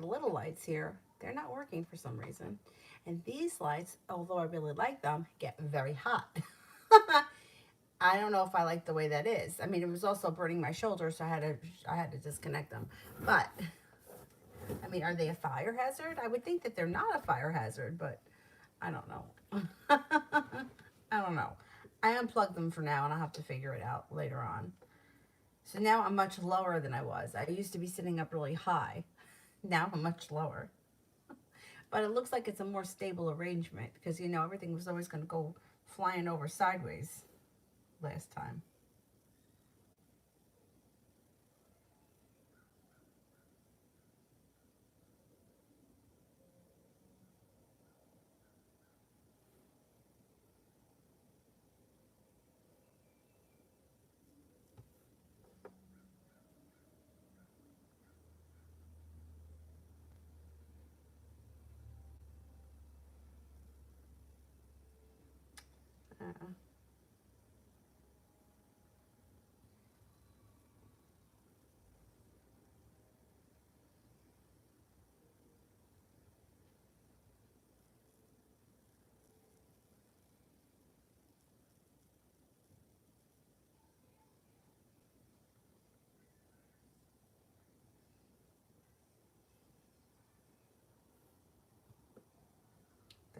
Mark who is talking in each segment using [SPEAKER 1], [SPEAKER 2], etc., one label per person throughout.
[SPEAKER 1] little lights here, they're not working for some reason. And these lights, although I really like them, get very hot. I don't know if I like the way that is. I mean, it was also burning my shoulder, so I had to disconnect them. But I mean, are they a fire hazard? I would think that they're not a fire hazard, but I don't know. I don't know. I unplugged them for now, and I'll have to figure it out later on. So now I'm much lower than I was. I used to be sitting up really high. Now I'm much lower. But it looks like it's a more stable arrangement because, everything was always going to go flying over sideways last time. Uh,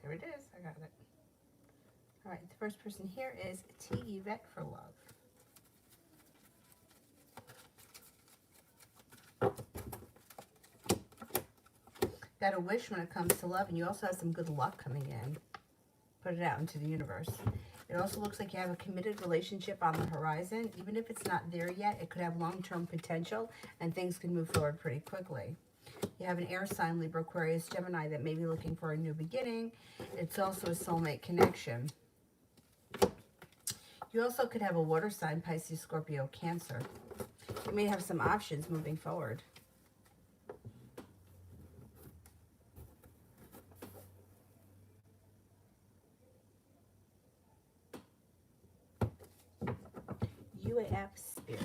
[SPEAKER 1] there it is. I got it. All right, the first person here is T. Yvette for love. Got a wish when it comes to love, and you also have some good luck coming in. Put it out into the universe. It also looks like you have a committed relationship on the horizon. Even if it's not there yet, it could have long-term potential, and things can move forward pretty quickly. You have an air sign, Libra, Aquarius, Gemini, that may be looking for a new beginning. It's also a soulmate connection. You also could have a water sign, Pisces, Scorpio, Cancer. You may have some options moving forward. UAF Spirit.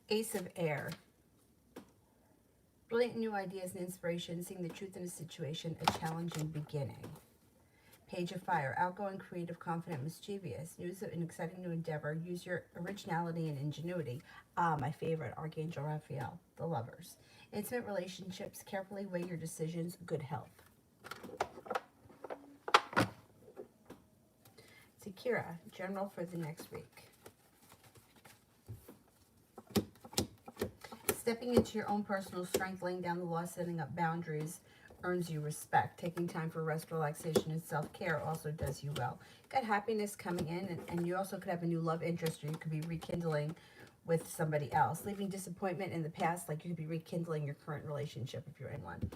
[SPEAKER 1] Ace of Air. Brilliant new ideas and inspiration, seeing the truth in a situation, a challenging beginning. Page of Fire. Outgoing, creative, confident, mischievous. News of an exciting new endeavor. Use your originality and ingenuity. Ah, my favorite, Archangel Raphael, the Lovers. Intimate relationships. Carefully weigh your decisions. Good health. Sakira, general for the next week. Stepping into your own personal strength, laying down the law, setting up boundaries earns you respect. Taking time for rest, relaxation, and self-care also does you well. Got happiness coming in, and you also could have a new love interest, or you could be rekindling with somebody else. Leaving disappointment in the past, like you could be rekindling your current relationship if you're in one.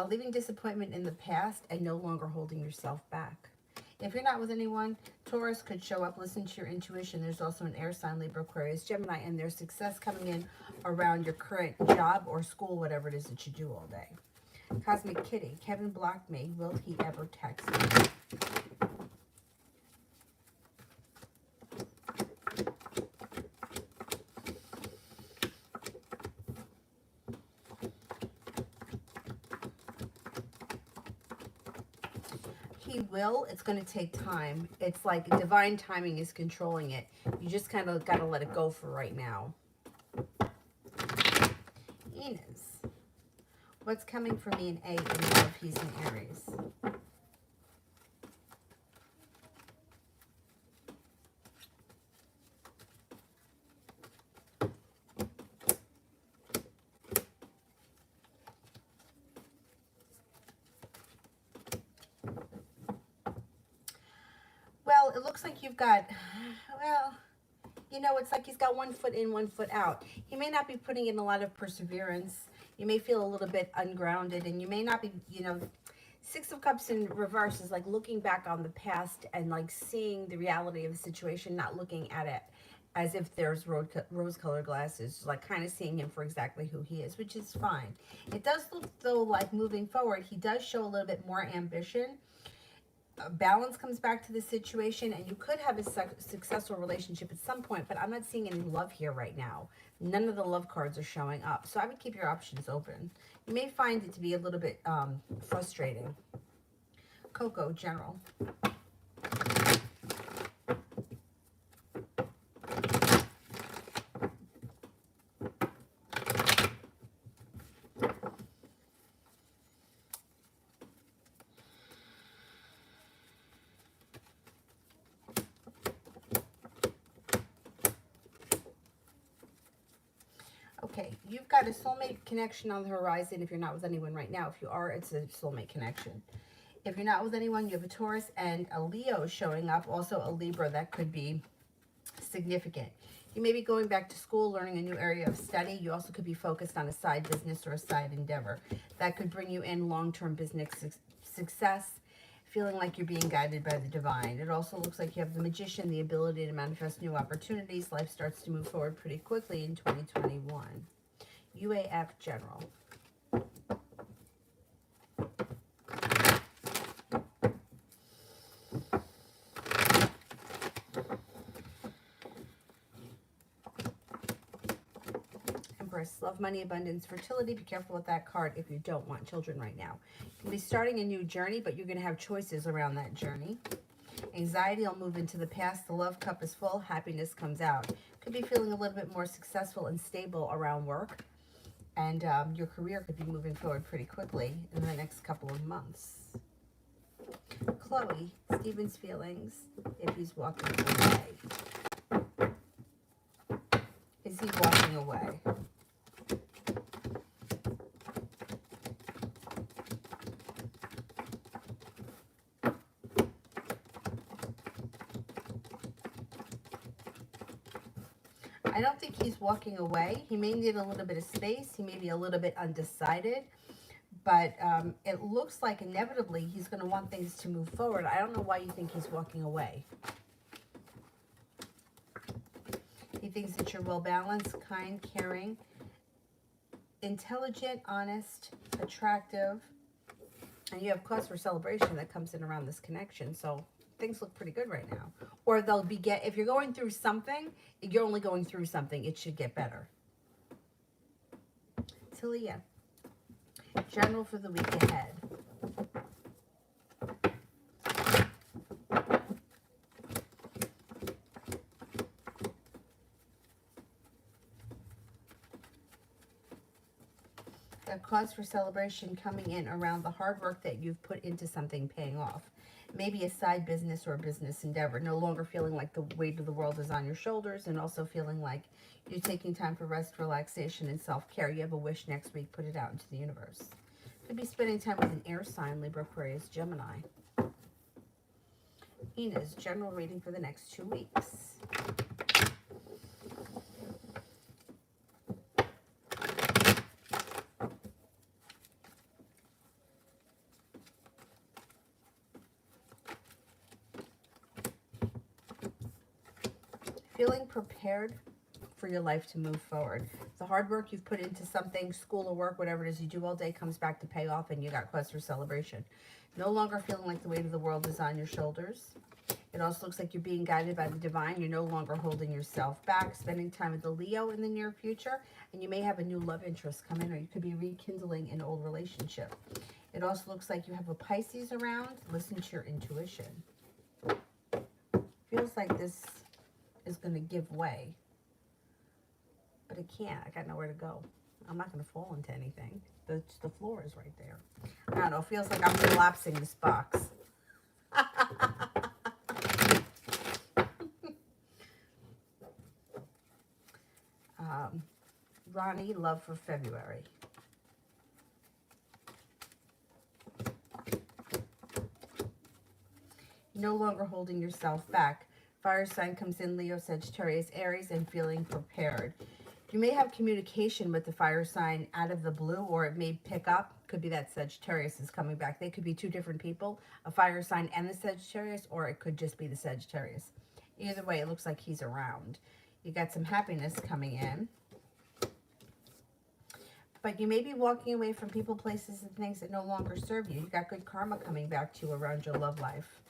[SPEAKER 1] Leaving disappointment in the past and no longer holding yourself back. If you're not with anyone, Taurus could show up. Listen to your intuition. There's also an air sign, Libra, Aquarius, Gemini, and there's success coming in around your current job or school, whatever it is that you do all day. Cosmic Kitty. Kevin blocked me. Will he ever text me? He will. It's going to take time. It's like divine timing is controlling it. You just kind of got to let it go for right now. Enos. What's coming for me in A in love? He's in Aries. Well, it looks like you've got, well, it's like he's got one foot in, one foot out. He may not be putting in a lot of perseverance. You may feel a little bit ungrounded, and you may not be, Six of Cups in reverse is like looking back on the past and like seeing the reality of the situation, not looking at it as if there's rose-colored glasses, like kind of seeing him for exactly who he is, which is fine. It does look though like moving forward, he does show a little bit more ambition. Balance comes back to the situation, and you could have a successful relationship at some point, but I'm not seeing any love here right now. None of the love cards are showing up, so I would keep your options open. You may find it to be a little bit frustrating. Coco, general. Okay, you've got a soulmate connection on the horizon if you're not with anyone right now. If you are, it's a soulmate connection. If you're not with anyone, you have a Taurus and a Leo showing up, also a Libra. That could be significant. You may be going back to school, learning a new area of study. You also could be focused on a side business or a side endeavor. That could bring you in long-term business success, feeling like you're being guided by the divine. It also looks like you have the Magician, the ability to manifest new opportunities. Life starts to move forward pretty quickly in 2021. UAF General. Love, money, abundance, fertility. Be careful with that card if you don't want children right now. You can be starting a new journey, but you're going to have choices around that journey. Anxiety will move into the past. The love cup is full. Happiness comes out. Could be feeling a little bit more successful and stable around work. And your career could be moving forward pretty quickly in the next couple of months. Chloe, Stephen's feelings if he's walking away. Is he walking away? I don't think he's walking away. He may need a little bit of space. He may be a little bit undecided. But it looks like inevitably he's going to want things to move forward. I don't know why you think he's walking away. He thinks that you're well-balanced, kind, caring, intelligent, honest, attractive. And you have cause for celebration that comes in around this connection. So things look pretty good right now. Or they'll be if you're going through something, you're only going through something, it should get better. Talia, general for the week ahead. A cause for celebration coming in around the hard work that you've put into something paying off. Maybe a side business or a business endeavor. No longer feeling like the weight of the world is on your shoulders, and also feeling like you're taking time for rest, relaxation, and self-care. You have a wish next week, put it out into the universe. Could be spending time with an air sign, Libra, Aquarius, Gemini. Ina's general reading for the next 2 weeks. Feeling prepared for your life to move forward. The hard work you've put into something, school or work, whatever it is you do all day, comes back to pay off, and you got cause for celebration. No longer feeling like the weight of the world is on your shoulders. It also looks like you're being guided by the divine. You're no longer holding yourself back. Spending time with the Leo in the near future, and you may have a new love interest come in, or you could be rekindling an old relationship. It also looks like you have a Pisces around. Listen to your intuition. Feels like this is going to give way, but it can't. I got nowhere to go. I'm not going to fall into anything. The floor is right there. I don't know. It feels like I'm collapsing this box. Ronnie, love for February. No longer holding yourself back. Fire sign comes in, Leo, Sagittarius, Aries, and feeling prepared. You may have communication with the fire sign out of the blue, or it may pick up. Could be that Sagittarius is coming back. They could be two different people, a fire sign and the Sagittarius, or it could just be the Sagittarius. Either way, it looks like he's around. You got some happiness coming in. But you may be walking away from people, places, and things that no longer serve you. You got good karma coming back to you around your love life.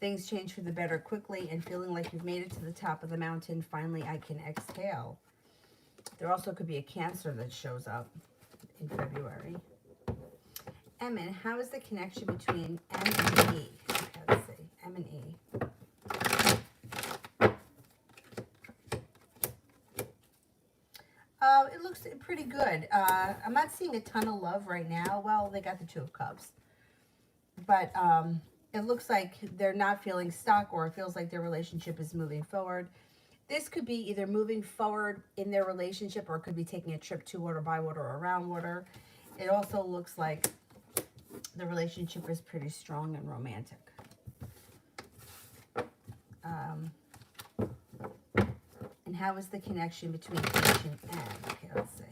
[SPEAKER 1] Things change for the better quickly, and feeling like you've made it to the top of the mountain. Finally, I can exhale. There also could be a Cancer that shows up in February. Emin, how is the connection between M and E? Okay, let's see. M and E. It looks pretty good. I'm not seeing a ton of love right now. Well, they got the Two of Cups. But it looks like they're not feeling stuck, or it feels like their relationship is moving forward. This could be either moving forward in their relationship, or it could be taking a trip to water, by water, or around water. It also looks like the relationship is pretty strong and romantic. And how is the connection between H and N? Okay, let's see.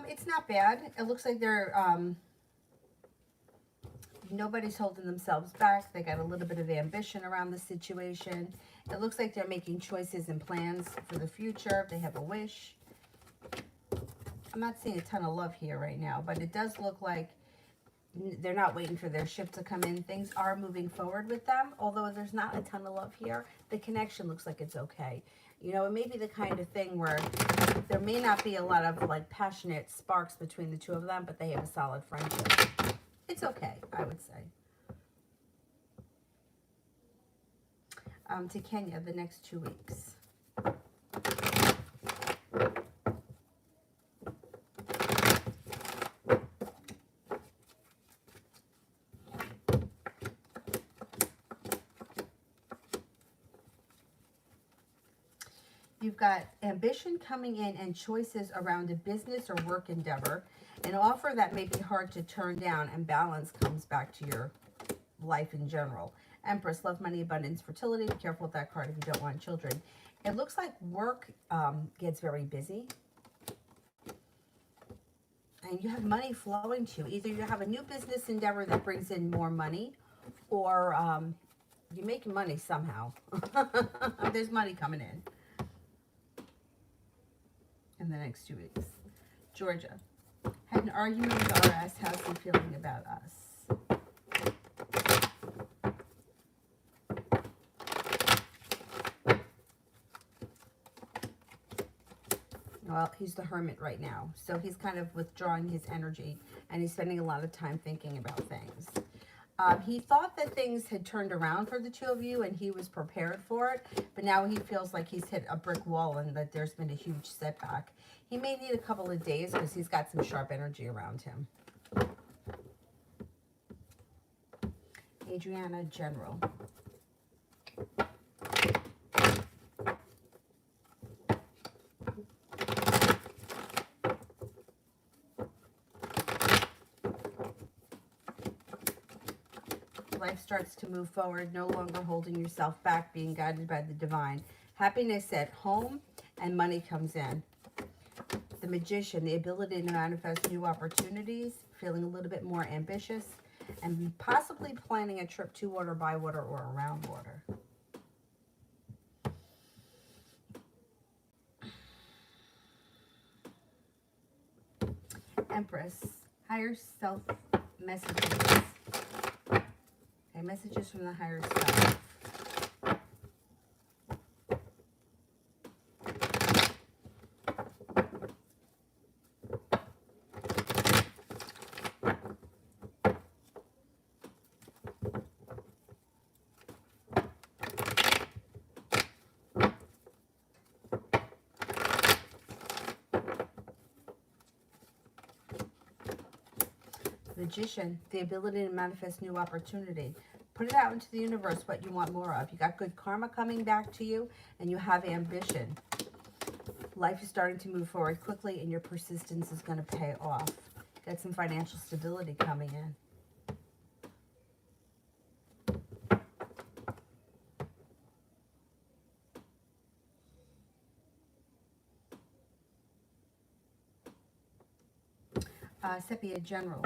[SPEAKER 1] It's not bad. It looks like they're, nobody's holding themselves back. They got a little bit of ambition around the situation. It looks like they're making choices and plans for the future. They have a wish. I'm not seeing a ton of love here right now, but it does look like they're not waiting for their ship to come in. Things are moving forward with them, although there's not a ton of love here. The connection looks like it's okay. You know, it may be the kind of thing where there may not be a lot of like passionate sparks between the two of them, but they have a solid friendship. It's okay, I would say. To Kenya the next 2 weeks. You've got ambition coming in and choices around a business or work endeavor. An offer that may be hard to turn down, and balance comes back to your life in general. Empress, love, money, abundance, fertility. Be careful with that card if you don't want children. It looks like work gets very busy. And you have money flowing to you. Either you have a new business endeavor that brings in more money, or you're making money somehow. There's money coming in the next 2 weeks. Georgia, had an argument with RS. How's he feeling about us? Well, he's the Hermit right now. So he's kind of withdrawing his energy, and he's spending a lot of time thinking about things. He thought that things had turned around for the two of you, and he was prepared for it. But now he feels like he's hit a brick wall and that there's been a huge setback. He may need a couple of days because he's got some sharp energy around him. Adriana, General. Life starts to move forward, no longer holding yourself back, being guided by the divine. Happiness at home, and money comes in. The Magician, the ability to manifest new opportunities, feeling a little bit more ambitious, and possibly planning a trip to water, by water, or around water. Empress, higher self messages. Okay, messages from the higher self. Magician, the ability to manifest new opportunity. Put it out into the universe what you want more of. You got good karma coming back to you, and you have ambition. Life is starting to move forward quickly, and your persistence is going to pay off. Got some financial stability coming in. Sepia General.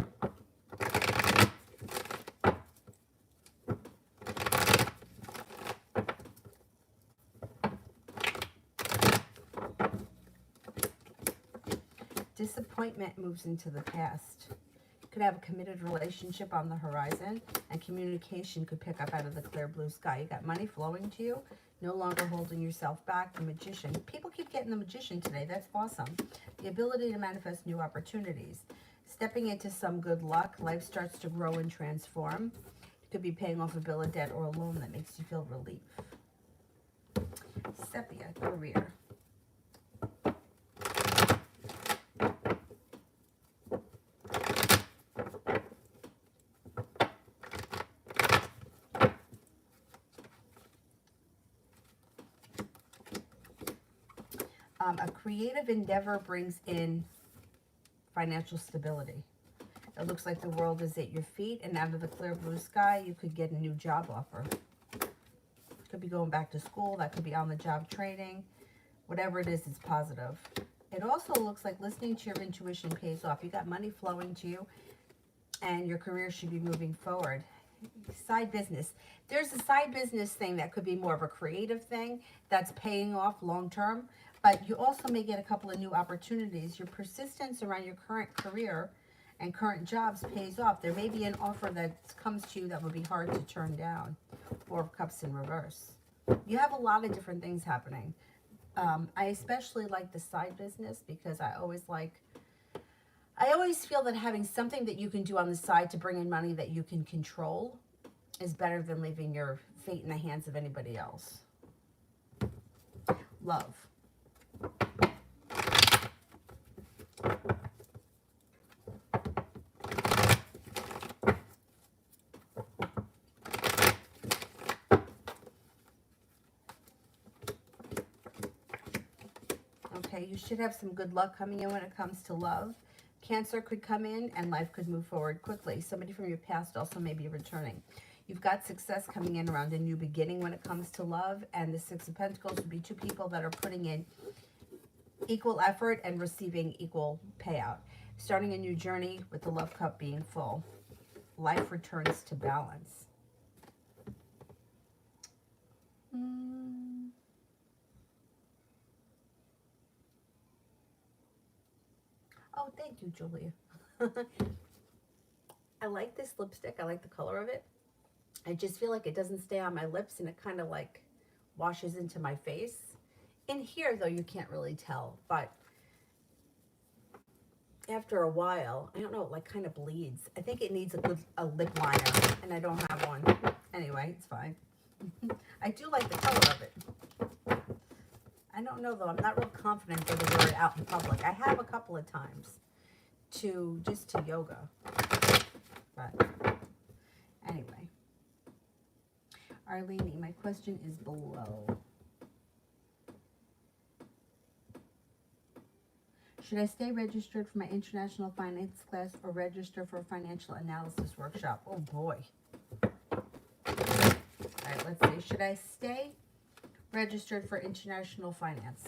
[SPEAKER 1] Disappointment moves into the past. You could have a committed relationship on the horizon, and communication could pick up out of the clear blue sky. You got money flowing to you, no longer holding yourself back. The Magician. People keep getting the Magician today. That's awesome. The ability to manifest new opportunities. Stepping into some good luck. Life starts to grow and transform. You could be paying off a bill of debt or a loan that makes you feel relief. Sepia, career. A creative endeavor brings in financial stability. It looks like the world is at your feet, and out of the clear blue sky, you could get a new job offer. Could be going back to school. That could be on-the-job training. Whatever it is, it's positive. It also looks like listening to your intuition pays off. You got money flowing to you, and your career should be moving forward. Side business. There's a side business thing that could be more of a creative thing that's paying off long-term, but you also may get a couple of new opportunities. Your persistence around your current career and current jobs pays off. There may be an offer that comes to you that would be hard to turn down. Four of Cups in reverse. You have a lot of different things happening. I especially like the side business because I always feel that having something that you can do on the side to bring in money that you can control is better than leaving your fate in the hands of anybody else. Love. Okay, you should have some good luck coming in when it comes to love. Cancer could come in and life could move forward quickly. Somebody from your past also may be returning. You've got success coming in around a new beginning when it comes to love. And the Six of Pentacles would be two people that are putting in equal effort and receiving equal payout. Starting a new journey with the love cup being full. Life returns to balance. Oh, thank you, Julia. I like this lipstick. I like the color of it. I just feel like it doesn't stay on my lips and it kind of like washes into my face. In here, though, you can't really tell, but after a while, I don't know, it like kind of bleeds. I think it needs a lip liner, and I don't have one. Anyway, it's fine. I do like the color of it. I don't know, though. I'm not real confident that I wear it out in public. I have a couple of times just to yoga. But anyway. Arlene, my question is below. Should I stay registered for my international finance class or register for a financial analysis workshop? Oh boy. All right, let's see. Should I stay registered for international finance?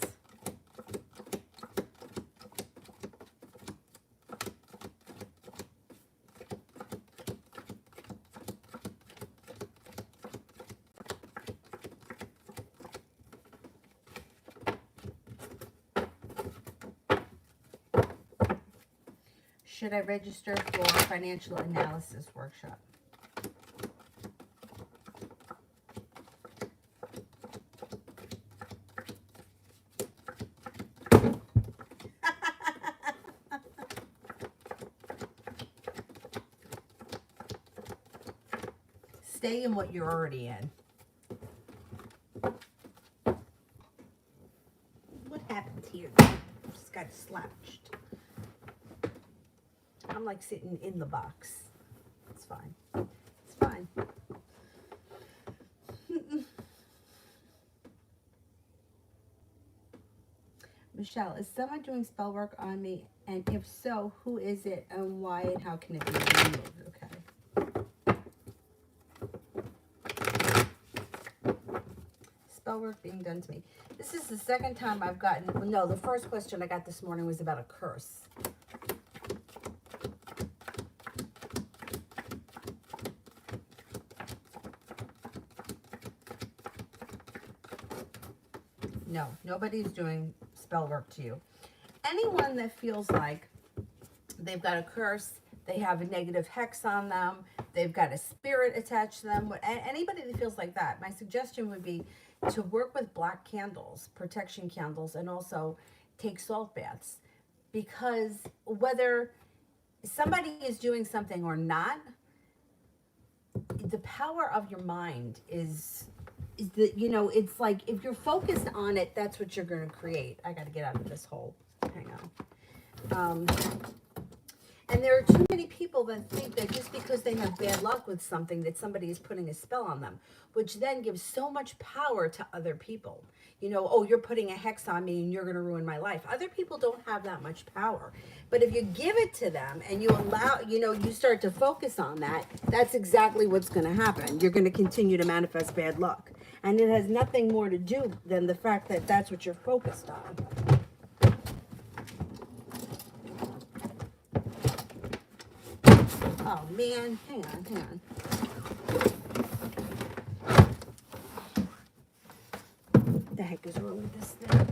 [SPEAKER 1] Should I register for a financial analysis workshop? Stay in what you're already in. What happened here? Just got slouched. I'm like sitting in the box. It's fine. It's fine. Michelle, is someone doing spell work on me? And if so, who is it and why and how can it be removed? Okay. Spell work being done to me. This is the second time I've gotten, no, the first question I got this morning was about a curse. No, nobody's doing spell work to you. Anyone that feels like they've got a curse, they have a negative hex on them, they've got a spirit attached to them, anybody that feels like that, my suggestion would be to work with black candles, protection candles, and also take salt baths. Because whether somebody is doing something or not, the power of your mind is that, you know, it's like if you're focused on it, that's what you're going to create. I got to get out of this hole. Hang on. And there are too many people that think that just because they have bad luck with something, that somebody is putting a spell on them, which then gives so much power to other people. You know, oh, you're putting a hex on me and you're going to ruin my life. Other people don't have that much power. But if you give it to them and you allow, you know, you start to focus on that, that's exactly what's going to happen. You're going to continue to manifest bad luck. And it has nothing more to do than the fact that that's what you're focused on. Oh man, hang on. What the heck is wrong with this thing?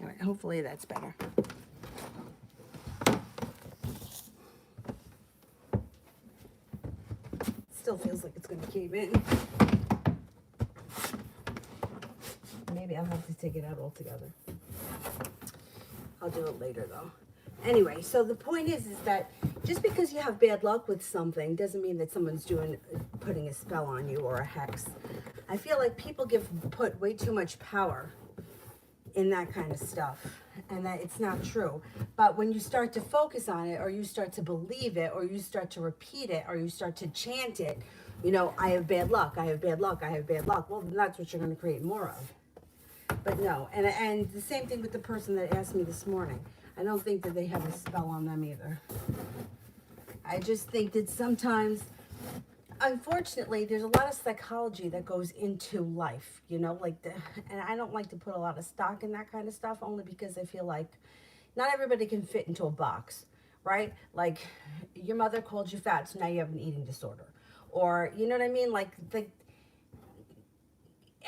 [SPEAKER 1] All right, hopefully that's better. Still feels like it's going to cave in. Maybe I'll have to take it out altogether. I'll do it later though. Anyway, so the point is that just because you have bad luck with something doesn't mean that someone's putting a spell on you or a hex. I feel like people put way too much power in that kind of stuff, and that it's not true. But when you start to focus on it, or you start to believe it, or you start to repeat it, or you start to chant it, you know, I have bad luck, I have bad luck, I have bad luck. Well, then that's what you're going to create more of. But no, and the same thing with the person that asked me this morning. I don't think that they have a spell on them either. I just think that sometimes, unfortunately, there's a lot of psychology that goes into life, you know, like and I don't like to put a lot of stock in that kind of stuff, only because I feel like not everybody can fit into a box, right? Like your mother called you fat, so now you have an eating disorder. Or, you know what I mean? Like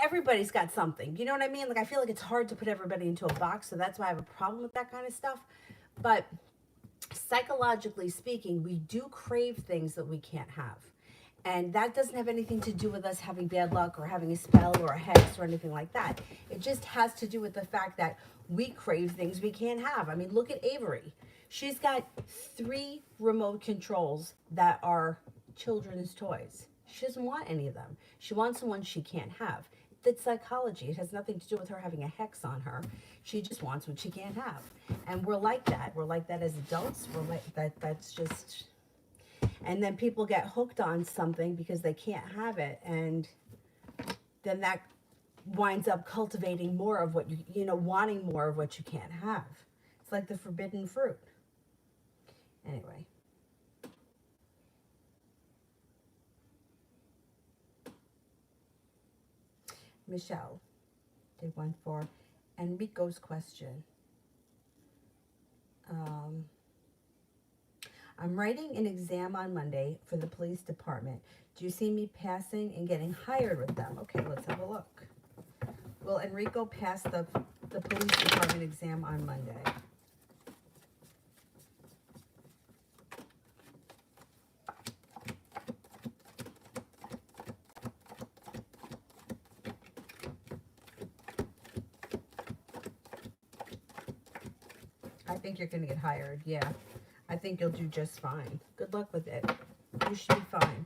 [SPEAKER 1] everybody's got something, you know what I mean? Like I feel like it's hard to put everybody into a box, so that's why I have a problem with that kind of stuff. But psychologically speaking, we do crave things that we can't have. And that doesn't have anything to do with us having bad luck or having a spell or a hex or anything like that. It just has to do with the fact that we crave things we can't have. I mean, look at Avery. She's got 3 remote controls that are children's toys. She doesn't want any of them. She wants the ones she can't have. That's psychology. It has nothing to do with her having a hex on her. She just wants what she can't have. And we're like that. We're like that as adults. We're like that. That's just... And then people get hooked on something because they can't have it. And then that winds up cultivating more of what you know, wanting more of what you can't have. It's like the forbidden fruit. Anyway. Michelle did one for Enrico's question. I'm writing an exam on Monday for the police department. Do you see me passing and getting hired with them? Okay, let's have a look. Will Enrico pass the police department exam on Monday? I think you're going to get hired, yeah. I think you'll do just fine. Good luck with it. You should be fine.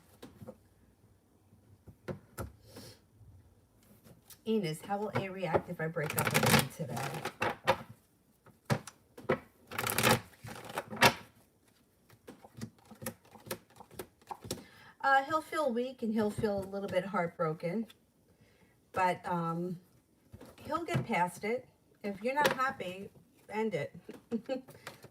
[SPEAKER 1] Enos, how will A react if I break up with him today? He'll feel weak and he'll feel a little bit heartbroken, but he'll get past it. If you're not happy, end it.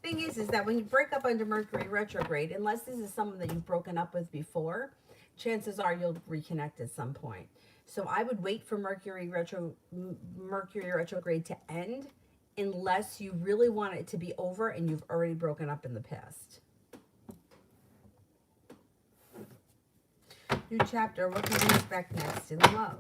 [SPEAKER 1] Thing is that when you break up under Mercury retrograde, unless this is someone that you've broken up with before, chances are you'll reconnect at some point. So I would wait for Mercury retrograde to end unless you really want it to be over and you've already broken up in the past. New chapter, what can you expect next in love?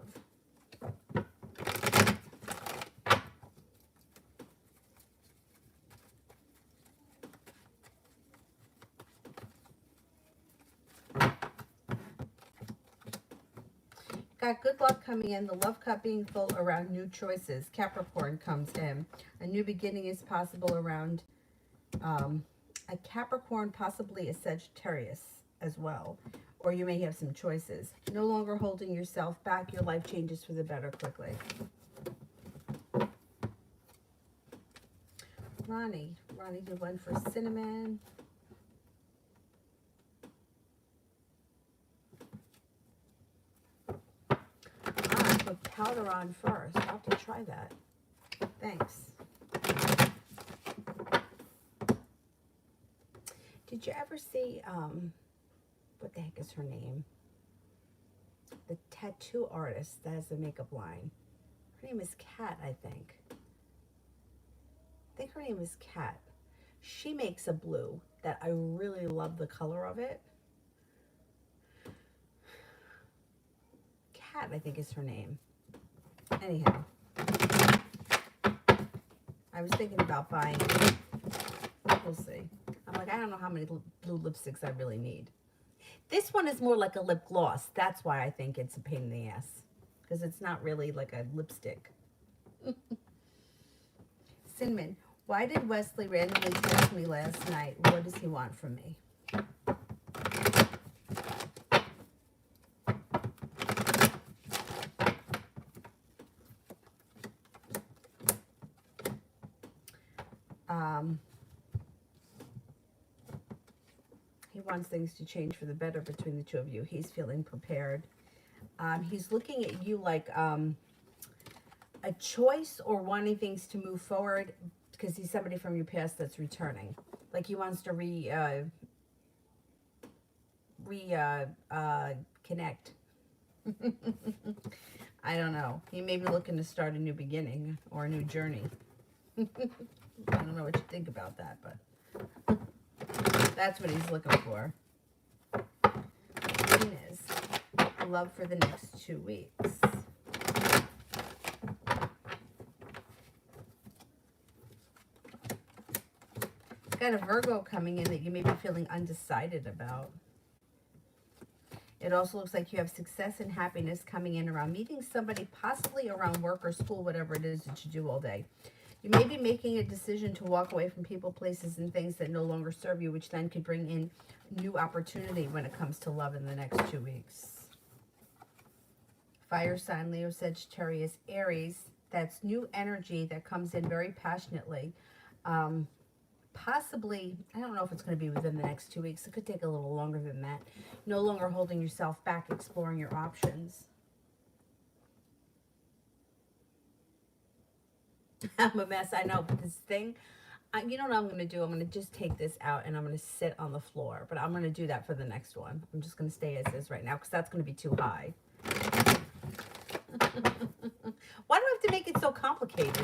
[SPEAKER 1] Got good luck coming in, the love cup being full around new choices. Capricorn comes in. A new beginning is possible around a Capricorn, possibly a Sagittarius as well. Or you may have some choices. No longer holding yourself back. Your life changes for the better quickly. Ronnie did one for cinnamon. Put powder on first. I'll have to try that. Thanks. Did you ever see, what the heck is her name? The tattoo artist that has the makeup line. Her name is Kat, I think. I think her name is Kat. She makes a blue that I really love the color of it. Kat, I think is her name. Anyhow, I was thinking about buying it. We'll see. I'm like, I don't know how many blue lipsticks I really need. This one is more like a lip gloss. That's why I think it's a pain in the ass. Because it's not really like a lipstick. Cinnamon, why did Wesley randomly text me last night? What does he want from me? He wants things to change for the better between the two of you. He's feeling prepared. He's looking at you like a choice or wanting things to move forward because he's somebody from your past that's returning. Like he wants to connect. I don't know. He may be looking to start a new beginning or a new journey. I don't know what you think about that, but that's what he's looking for. Venus, love for the next 2 weeks. Got a Virgo coming in that you may be feeling undecided about. It also looks like you have success and happiness coming in around meeting somebody, possibly around work or school, whatever it is that you do all day. You may be making a decision to walk away from people, places, and things that no longer serve you, which then could bring in new opportunity when it comes to love in the next 2 weeks. Fire sign, Leo, Sagittarius, Aries. That's new energy that comes in very passionately. Possibly, I don't know if it's going to be within the next 2 weeks. It could take a little longer than that. No longer holding yourself back, exploring your options. I'm a mess, I know, but this thing, you know what I'm going to do? I'm going to just take this out and I'm going to sit on the floor. But I'm going to do that for the next one. I'm just going to stay as is right now because that's going to be too high. Why do I have to make it so complicated?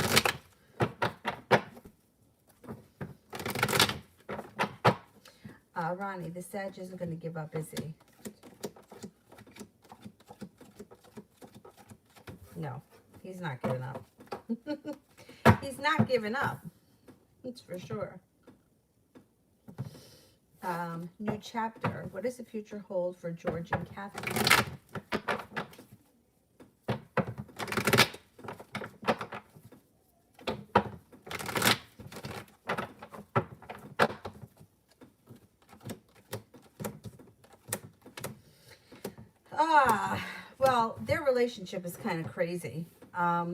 [SPEAKER 1] Ronnie, the Sag isn't going to give up, is he? No, he's not giving up. He's not giving up. That's for sure. New chapter. What does the future hold for George and Kathy? Well, their relationship is kind of crazy. Are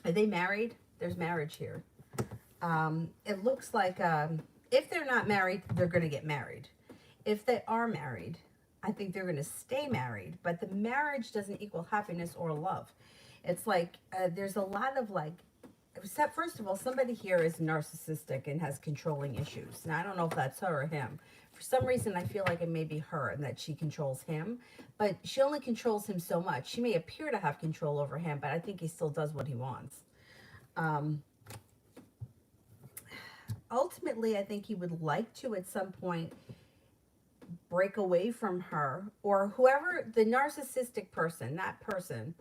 [SPEAKER 1] they married? There's marriage here. It looks like if they're not married, they're going to get married. If they are married, I think they're going to stay married, but the marriage doesn't equal happiness or love. It's like there's a lot of like, except first of all, somebody here is narcissistic and has controlling issues. Now, I don't know if that's her or him. For some reason, I feel like it may be her and that she controls him, but she only controls him so much. She may appear to have control over him, but I think he still does what he wants. Ultimately, I think he would like to at some point break away from her, or whoever the narcissistic person, that person,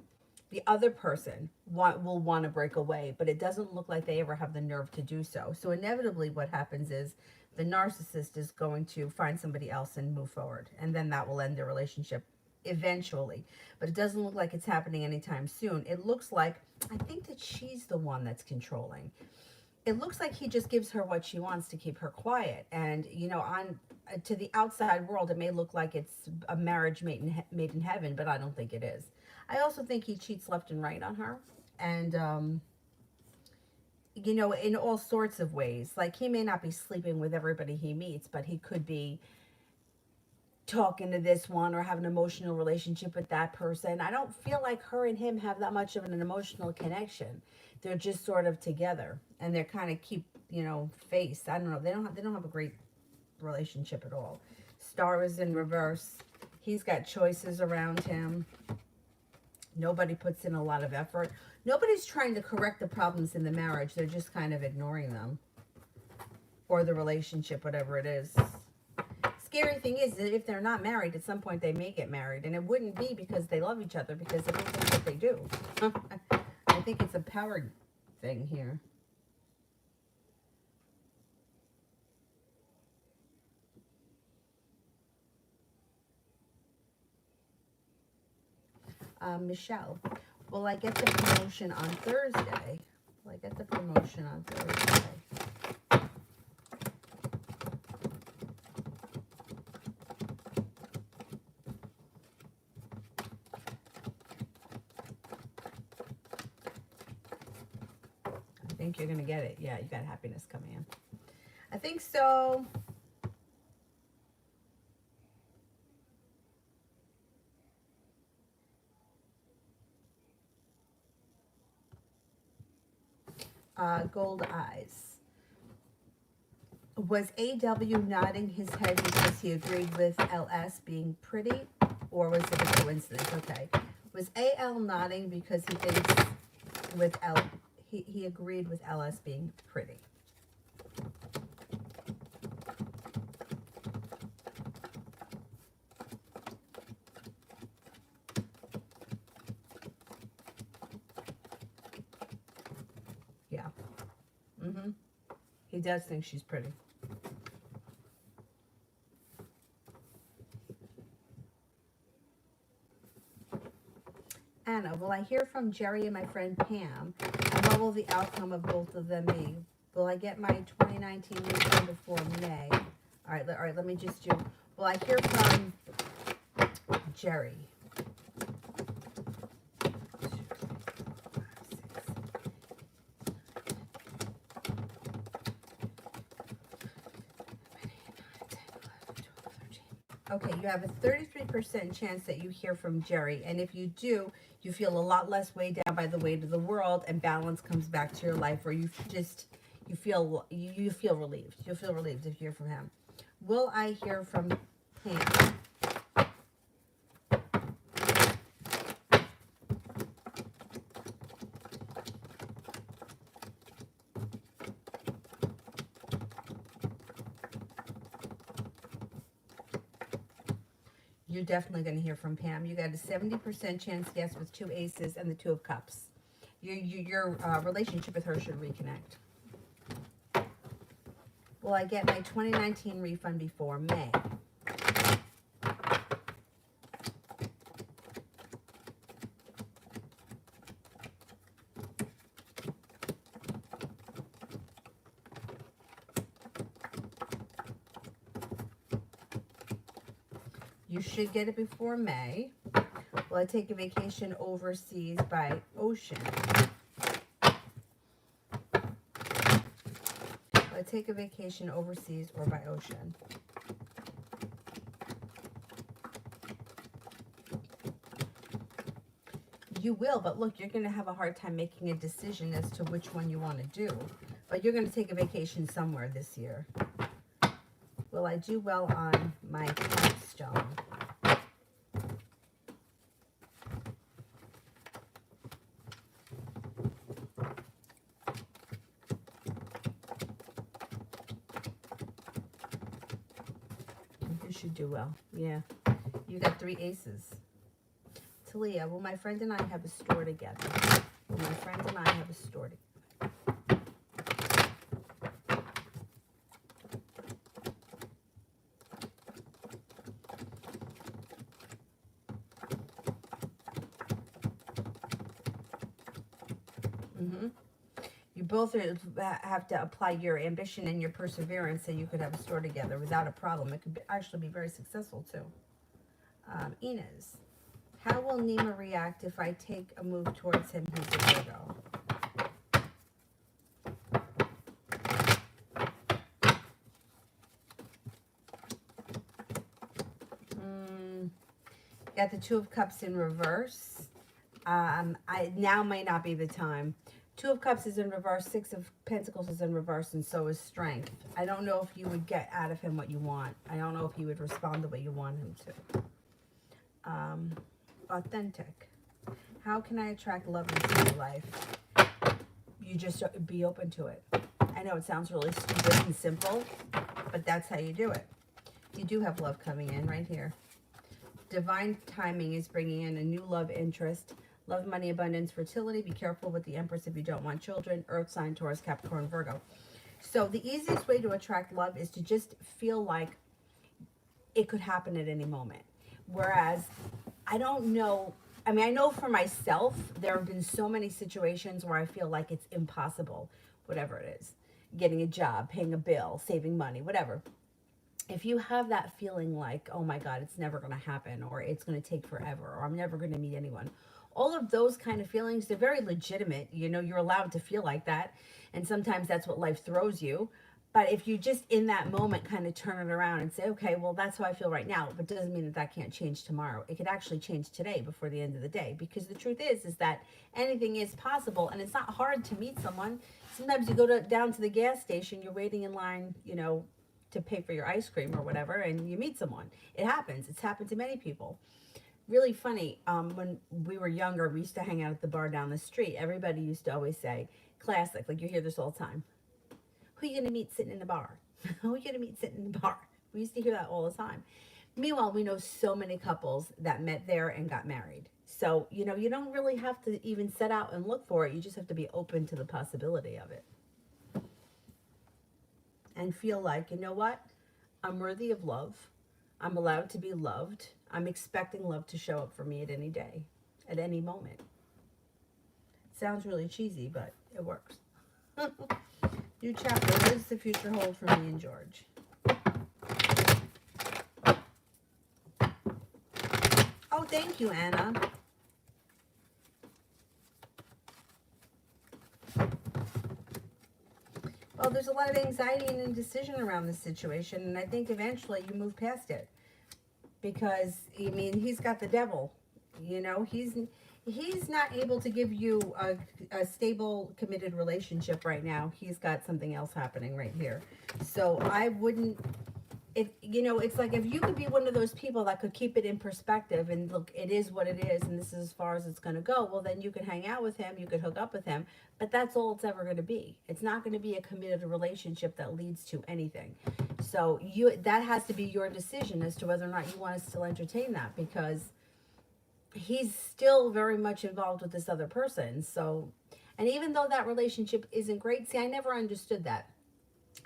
[SPEAKER 1] the other person will want to break away, but it doesn't look like they ever have the nerve to do so. So inevitably what happens is the narcissist is going to find somebody else and move forward, and then that will end their relationship eventually. But it doesn't look like it's happening anytime soon. It looks like, I think that she's the one that's controlling. It looks like he just gives her what she wants to keep her quiet. And, you know, on to the outside world, it may look like it's a marriage made in heaven, but I don't think it is. I also think he cheats left and right on her. And, you know, in all sorts of ways. Like, he may not be sleeping with everybody he meets, but he could be talking to this one or have an emotional relationship with that person. I don't feel like her and him have that much of an emotional connection. They're just sort of together, and they're kind of keep, you know, face. I don't know. They don't have a great relationship at all. Star is in reverse. He's got choices around him. Nobody puts in a lot of effort. Nobody's trying to correct the problems in the marriage. They're just kind of ignoring them, or the relationship, whatever it is. Scary thing is that if they're not married, at some point they may get married, and it wouldn't be because they love each other, because I don't think that they do. I think it's a power thing here. Michelle, will I get the promotion on Thursday? Will I get the promotion on Thursday? I think you're going to get it. Yeah, you got happiness coming in. I think so. Gold eyes. Was AW nodding his head because he agreed with LS being pretty, or was it a coincidence? Okay. Was AL nodding because he thinks with he agreed with LS being pretty? Yeah. He does think she's pretty. Anna, will I hear from Jerry and my friend Pam? And what will the outcome of both of them be? Will I get my 2019 refund before May? All right, let me just do, will I hear from Jerry? Okay, you have a 33% chance that you hear from Jerry. And if you do, you feel a lot less weighed down by the weight of the world, and balance comes back to your life, or you feel relieved. You'll feel relieved if you hear from him. Will I hear from Pam? You're definitely going to hear from Pam. You got a 70% chance yes with 2 aces and the 2 of cups. Your relationship with her should reconnect. Will I get my 2019 refund before May? You should get it before May. Will I take a vacation overseas by ocean? Will I take a vacation overseas or by ocean? You will, but look, you're going to have a hard time making a decision as to which one you want to do. But you're going to take a vacation somewhere this year. Will I do well on my capstone? You should do well. Yeah. You got 3 aces. Talia, will my friend and I have a store together? Will my friend and I have a store together? You both have to apply your ambition and your perseverance so you could have a store together without a problem. It could actually be very successful too. Inez, how will Nima react if I take a move towards him? He's a Virgo. Got the 2 of Cups in reverse. Now might not be the time. 2 of Cups is in reverse, 6 of Pentacles is in reverse, and so is Strength. I don't know if you would get out of him what you want. I don't know if he would respond the way you want him to. Authentic. How can I attract love into my life? You just be open to it. I know it sounds really stupid and simple, but that's how you do it. You do have love coming in right here. Divine timing is bringing in a new love interest. Love, money, abundance, fertility. Be careful with the Empress if you don't want children. Earth sign, Taurus, Capricorn, Virgo. So the easiest way to attract love is to just feel like it could happen at any moment. Whereas, I don't know, I mean, I know for myself, there have been so many situations where I feel like it's impossible, whatever it is. Getting a job, paying a bill, saving money, whatever. If you have that feeling like, oh my God, it's never going to happen, or it's going to take forever, or I'm never going to meet anyone, all of those kind of feelings, they're very legitimate. You know, you're allowed to feel like that. And sometimes that's what life throws you. But if you just in that moment kind of turn it around and say, okay, well, that's how I feel right now, but doesn't mean that that can't change tomorrow. It could actually change today before the end of the day. Because the truth is that anything is possible, and it's not hard to meet someone. Sometimes you go down to the gas station, you're waiting in line, you know, to pay for your ice cream or whatever, and you meet someone. It happens. It's happened to many people. Really funny, when we were younger, we used to hang out at the bar down the street. Everybody used to always say, classic, like you hear this all the time. Who are you going to meet sitting in the bar? Who are you going to meet sitting in the bar? We used to hear that all the time. Meanwhile, we know so many couples that met there and got married. So, you know, you don't really have to even set out and look for it. You just have to be open to the possibility of it. And feel like, you know what? I'm worthy of love. I'm allowed to be loved. I'm expecting love to show up for me at any day, at any moment. Sounds really cheesy, but it works. New chapter. What does the future hold for me and George? Oh, thank you, Anna. Well, there's a lot of anxiety and indecision around this situation, and I think eventually you move past it. Because, I mean, he's got the devil. You know, he's not able to give you a stable, committed relationship right now. He's got something else happening right here. So I wouldn't, you know, it's like if you could be one of those people that could keep it in perspective and look, it is what it is, and this is as far as it's going to go, well, then you could hang out with him, you could hook up with him, but that's all it's ever going to be. It's not going to be a committed relationship that leads to anything. So that has to be your decision as to whether or not you want to still entertain that, because he's still very much involved with this other person. So, and even though that relationship isn't great, see, I never understood that.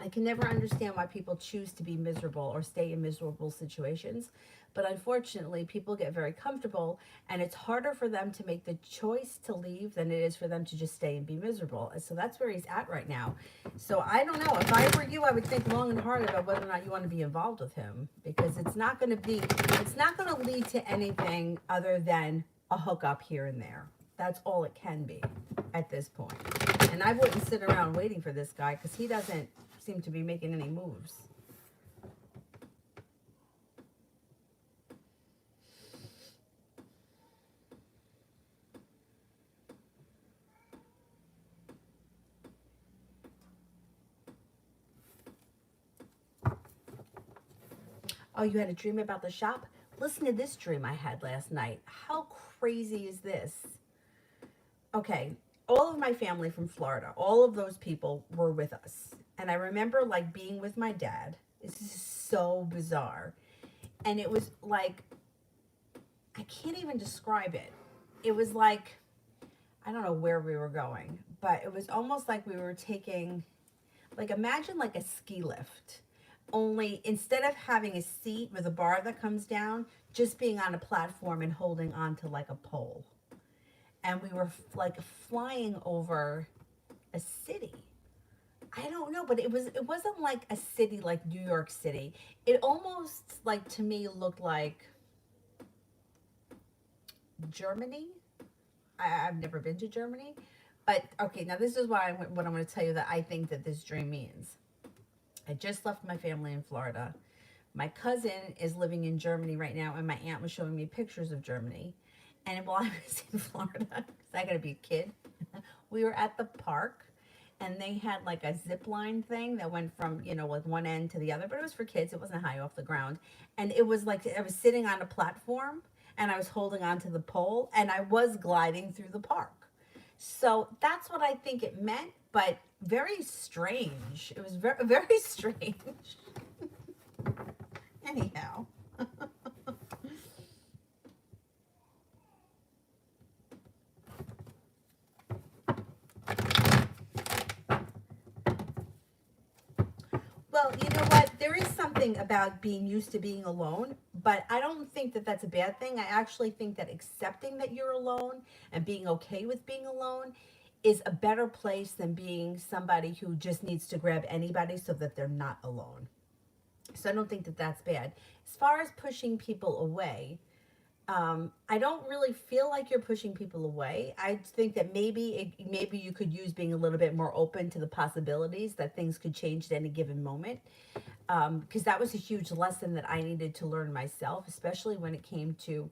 [SPEAKER 1] I can never understand why people choose to be miserable or stay in miserable situations. But unfortunately, people get very comfortable, and it's harder for them to make the choice to leave than it is for them to just stay and be miserable. And so that's where he's at right now. So I don't know. If I were you, I would think long and hard about whether or not you want to be involved with him, because it's not going to lead to anything other than a hookup here and there. That's all it can be at this point. And I wouldn't sit around waiting for this guy, because he doesn't seem to be making any moves. Oh, you had a dream about the shop? Listen to this dream I had last night. How crazy is this? Okay, all of my family from Florida, all of those people were with us. And I remember like being with my dad. This is so bizarre. And it was like, I can't even describe it. It was like, I don't know where we were going, but it was almost like we were taking, like, imagine like a ski lift. Only instead of having a seat with a bar that comes down, just being on a platform and holding on to like a pole. And we were like flying over a city. I don't know, but it wasn't like a city like New York City. It almost like to me looked like Germany. I've never been to Germany, but okay. Now this is what I'm going to tell you that I think that this dream means. I just left my family in Florida. My cousin is living in Germany right now, and my aunt was showing me pictures of Germany. And while I was in Florida, because I got to be a kid, we were at the park, and they had like a zip line thing that went from, like one end to the other, but it was for kids. It wasn't high off the ground. And it was like I was sitting on a platform, and I was holding on to the pole, and I was gliding through the park. So that's what I think it meant, but very strange. It was very, very strange. Anyhow. Well, you know what? There is something about being used to being alone, but I don't think that that's a bad thing. I actually think that accepting that you're alone and being okay with being alone is a better place than being somebody who just needs to grab anybody so that they're not alone. So I don't think that that's bad. As far as pushing people away, I don't really feel like you're pushing people away. I think that maybe you could use being a little bit more open to the possibilities that things could change at any given moment. Because that was a huge lesson that I needed to learn myself, especially when it came to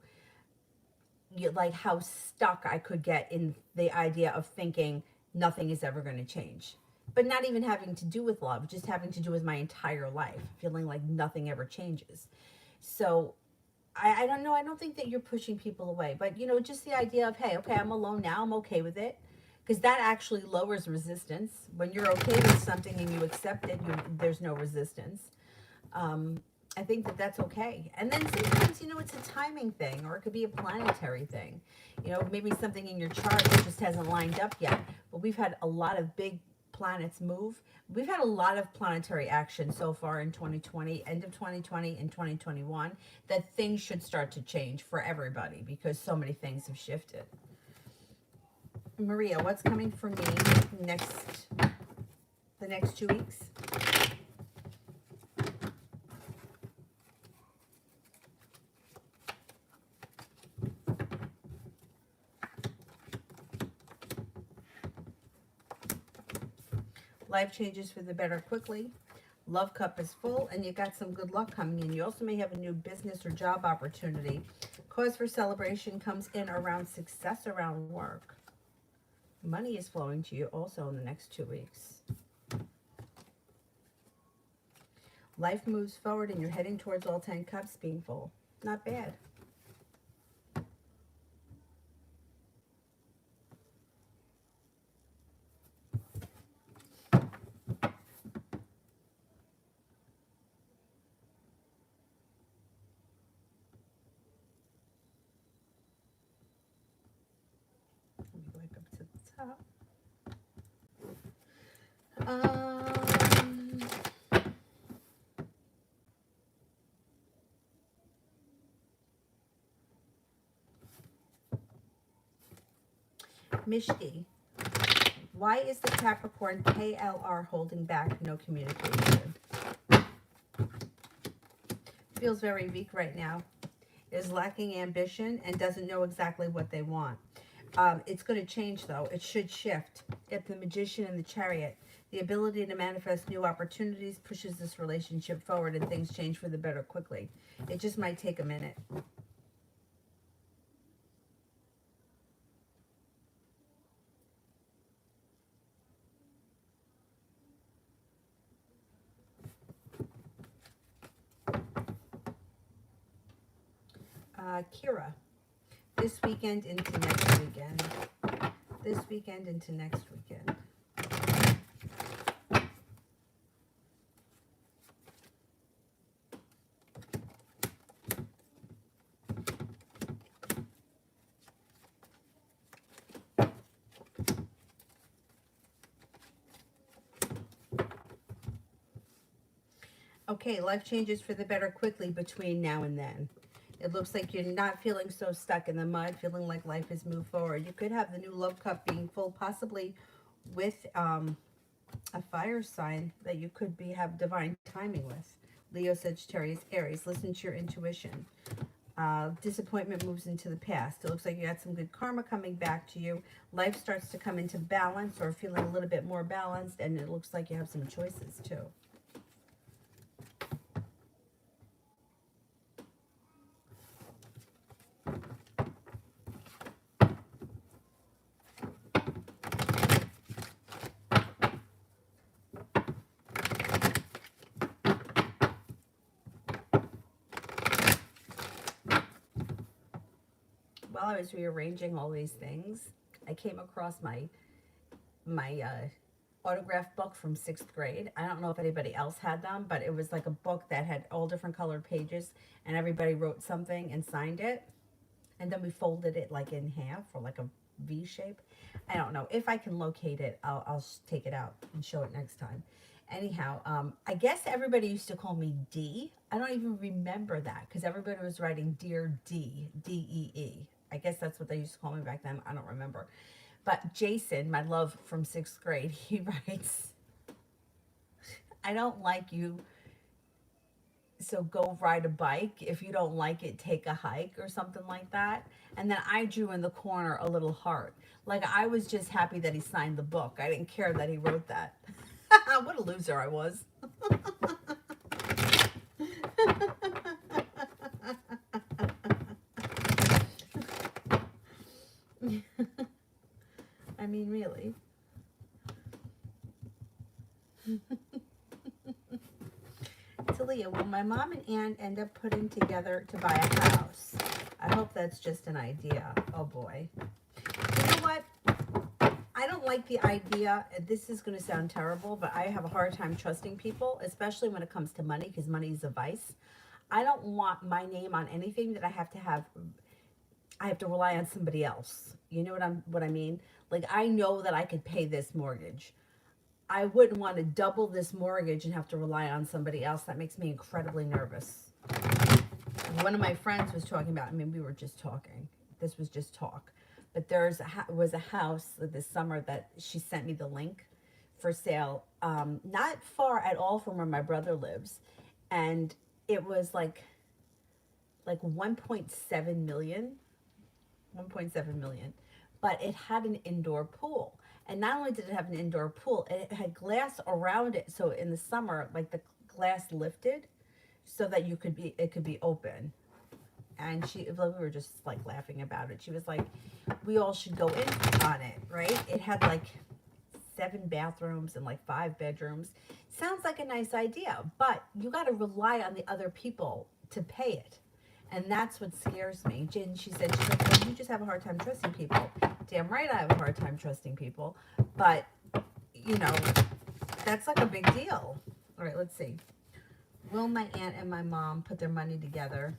[SPEAKER 1] like how stuck I could get in the idea of thinking nothing is ever going to change. But not even having to do with love, just having to do with my entire life, feeling like nothing ever changes. So I don't know. I don't think that you're pushing people away, but just the idea of, hey, okay, I'm alone now. I'm okay with it. Because that actually lowers resistance. When you're okay with something and you accept it, there's no resistance. Um, I think that that's okay. And then sometimes, it's a timing thing, or it could be a planetary thing. Maybe something in your chart that just hasn't lined up yet. But we've had a lot of big planets move. We've had a lot of planetary action so far in 2020, end of 2020 and 2021, that things should start to change for everybody because so many things have shifted. Maria, what's coming for me the next 2 weeks? Life changes for the better quickly. Love cup is full, and you got some good luck coming in. You also may have a new business or job opportunity. Cause for celebration comes in around success around work. Money is flowing to you also in the next 2 weeks. Life moves forward, and you're heading towards all 10 cups being full. Not bad. Top. Mishki, why is the Capricorn KLR holding back? No communication. Feels very weak right now. Is lacking ambition and doesn't know exactly what they want. It's going to change, though. It should shift. If the Magician and the Chariot, the ability to manifest new opportunities pushes this relationship forward and things change for the better quickly. It just might take a minute. Kira. This weekend into next weekend. This weekend into next weekend. Okay, life changes for the better quickly between now and then. It looks like you're not feeling so stuck in the mud, feeling like life has moved forward. You could have the new love cup being full, possibly with a fire sign that you could have divine timing with. Leo, Sagittarius, Aries. Listen to your intuition. Disappointment moves into the past. It looks like you got some good karma coming back to you. Life starts to come into balance or feeling a little bit more balanced, and it looks like you have some choices too. While I was rearranging all these things, I came across my autograph book from 6th grade. I don't know if anybody else had them, but it was like a book that had all different colored pages, and everybody wrote something and signed it, and then we folded it like in half or like a V shape. I don't know. If I can locate it, I'll take it out and show it next time. Anyhow, I guess everybody used to call me D. I don't even remember that because everybody was writing Dear D, D-E-E. I guess that's what they used to call me back then. I don't remember. But Jason, my love from 6th grade, he writes, I don't like you, so go ride a bike. If you don't like it, take a hike or something like that. And then I drew in the corner a little heart. Like I was just happy that he signed the book. I didn't care that he wrote that. What a loser I was. I mean, really. Talia, will my mom and aunt end up putting together to buy a house? I hope that's just an idea. Oh boy. You know what? I don't like the idea. This is going to sound terrible, but I have a hard time trusting people, especially when it comes to money, because money is a vice. I don't want my name on anything that I have to rely on somebody else. You know what I mean? Like I know that I could pay this mortgage. I wouldn't want to double this mortgage and have to rely on somebody else. That makes me incredibly nervous. One of my friends was talking about, I mean, we were just talking. This was just talk. But was a house this summer that she sent me the link for sale, not far at all from where my brother lives. And it was like 1.7 million, 1.7 million. But it had an indoor pool. And not only did it have an indoor pool, it had glass around it. So in the summer, like the glass lifted so that it could be open. And we were just like laughing about it. She was like, we all should go in on it, right? It had like 7 bathrooms and like 5 bedrooms. Sounds like a nice idea, but you got to rely on the other people to pay it. And that's what scares me. Jen, she's like, well, you just have a hard time trusting people. Damn right I have a hard time trusting people. But, you know, that's like a big deal. All right, let's see. Will my aunt and my mom put their money together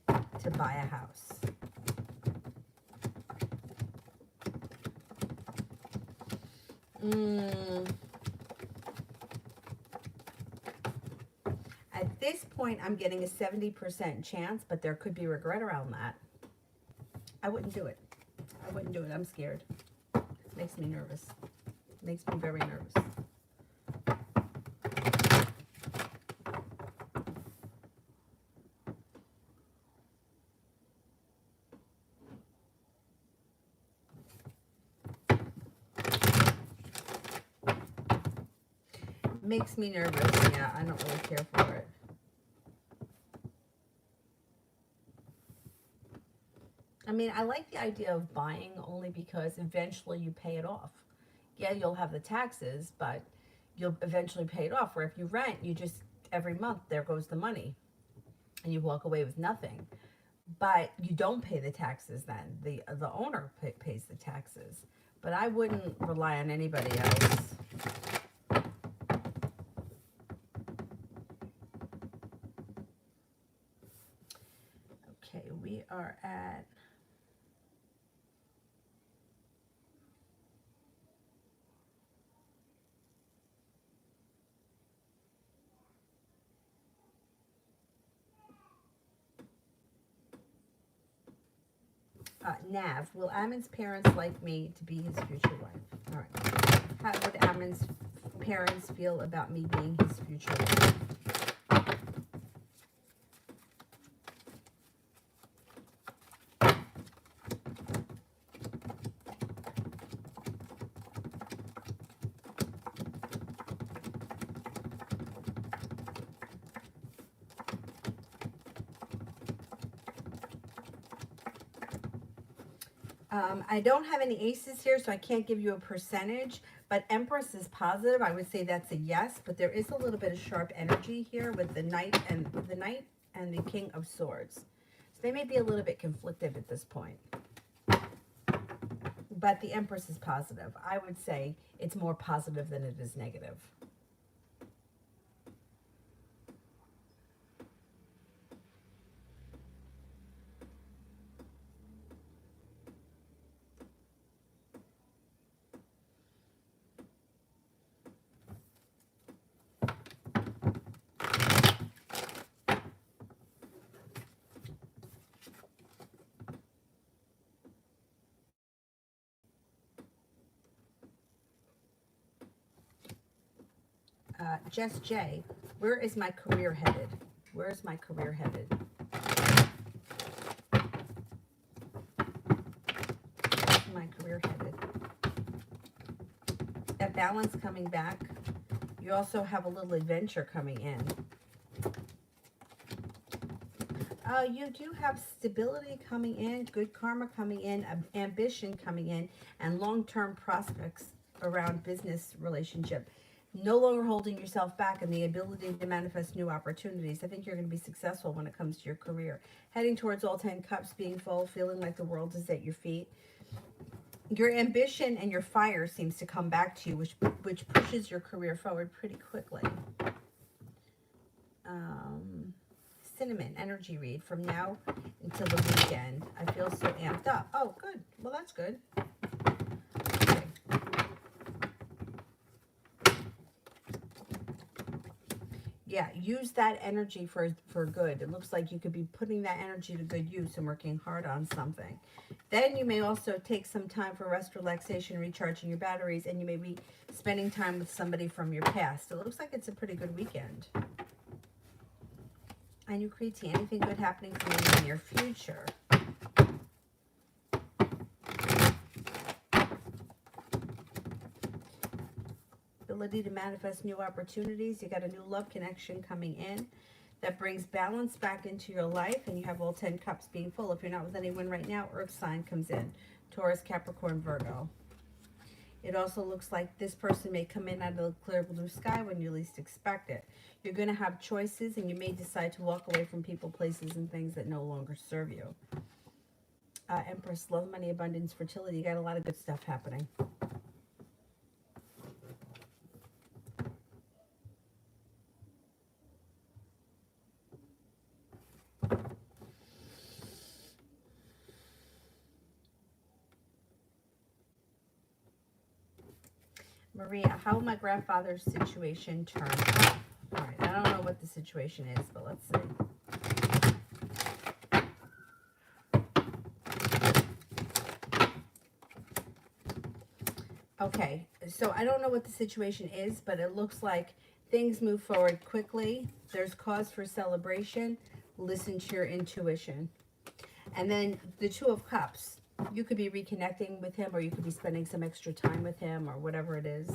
[SPEAKER 1] to buy a house? At this point, I'm getting a 70% chance, but there could be regret around that. I wouldn't do it. I wouldn't do it. I'm scared. Makes me nervous. Makes me very nervous. Makes me nervous. Yeah, I don't really care for it. I mean, I like the idea of buying only because eventually you pay it off. Yeah, you'll have the taxes, but you'll eventually pay it off. Where if you rent, you just, every month, there goes the money. and you walk away with nothing. But you don't pay the taxes then. The owner pays the taxes. But I wouldn't rely on anybody else. Okay, we are at Nav. Will Ammon's parents like me to be his future wife? All right. How would Ammon's parents feel about me being his future wife? I don't have any aces here, so I can't give you a percentage, but Empress is positive. I would say that's a yes, but there is a little bit of sharp energy here with the Knight and the King of Swords. So they may be a little bit conflicted at this point. But the Empress is positive. I would say it's more positive than it is negative. Jess J, where is my career headed? Where is my career headed? Where's my career headed? That balance coming back. You also have a little adventure coming in. You do have stability coming in, good karma coming in, ambition coming in, and long-term prospects around business relationship. No longer holding yourself back and the ability to manifest new opportunities. I think you're going to be successful when it comes to your career. Heading towards all 10 cups, being full, feeling like the world is at your feet. Your ambition and your fire seems to come back to you, which pushes your career forward pretty quickly. Cinnamon energy read from now until the weekend. I feel so amped up. Oh, good. Well, that's good. Okay. Yeah, use that energy for good. It looks like you could be putting that energy to good use and working hard on something. Then you may also take some time for rest, relaxation, recharging your batteries, and you may be spending time with somebody from your past. It looks like it's a pretty good weekend. And you create anything good happening for you in the near future. Ability to manifest new opportunities. You got a new love connection coming in that brings balance back into your life, and you have all 10 cups being full. If you're not with anyone right now, Earth sign comes in. Taurus, Capricorn, Virgo. It also looks like this person may come in out of the clear blue sky when you least expect it. You're going to have choices, and you may decide to walk away from people, places, and things that no longer serve you. Empress, love, money, abundance, fertility. You got a lot of good stuff happening. Maria, how will my grandfather's situation turn out? All right, I don't know what the situation is, but let's see. Okay, so I don't know what the situation is, but it looks like things move forward quickly. There's cause for celebration. Listen to your intuition. And then the Two of Cups. You could be reconnecting with him, or you could be spending some extra time with him, or whatever it is.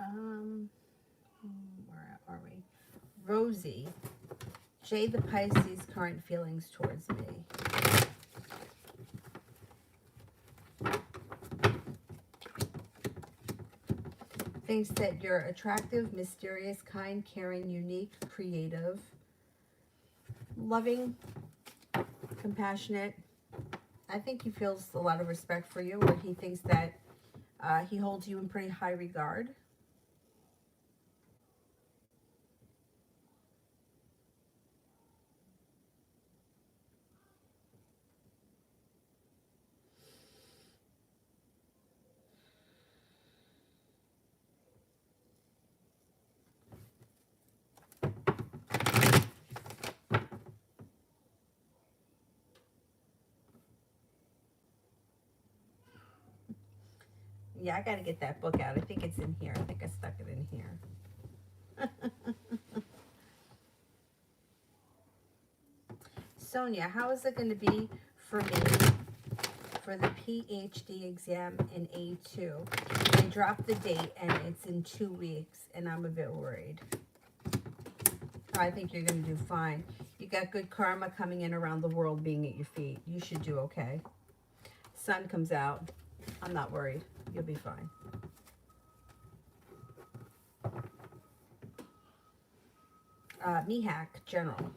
[SPEAKER 1] Um, where are we? Rosie, Jade the Pisces, current feelings towards me. Thinks that you're attractive, mysterious, kind, caring, unique, creative, loving, compassionate. I think he feels a lot of respect for you, or he thinks that he holds you in pretty high regard. Yeah, I got to get that book out. I think it's in here. I think I stuck it in here. Sonia, how is it going to be for me for the PhD exam in A2? They dropped the date and it's in 2 weeks and I'm a bit worried. I think you're going to do fine. You got good karma coming in around the world being at your feet. You should do okay. Sun comes out. I'm not worried. You'll be fine. Mihak, General.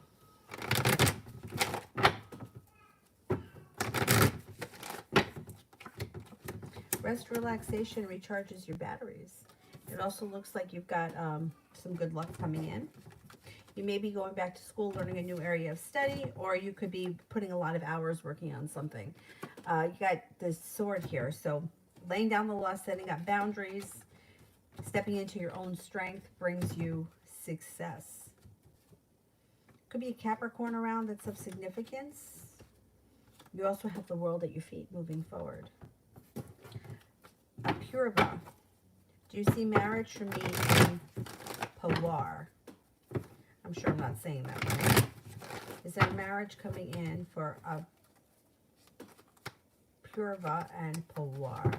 [SPEAKER 1] Rest, relaxation recharges your batteries. It also looks like you've got some good luck coming in. You may be going back to school, learning a new area of study, or you could be putting a lot of hours working on something. You got this sword here, so laying down the law, setting up boundaries, stepping into your own strength brings you success. Could be a Capricorn around that's of significance. You also have the world at your feet moving forward. Purva. Do you see marriage for me in Pawar? I'm sure I'm not saying that right. Is there marriage coming in for Purva and Pawar?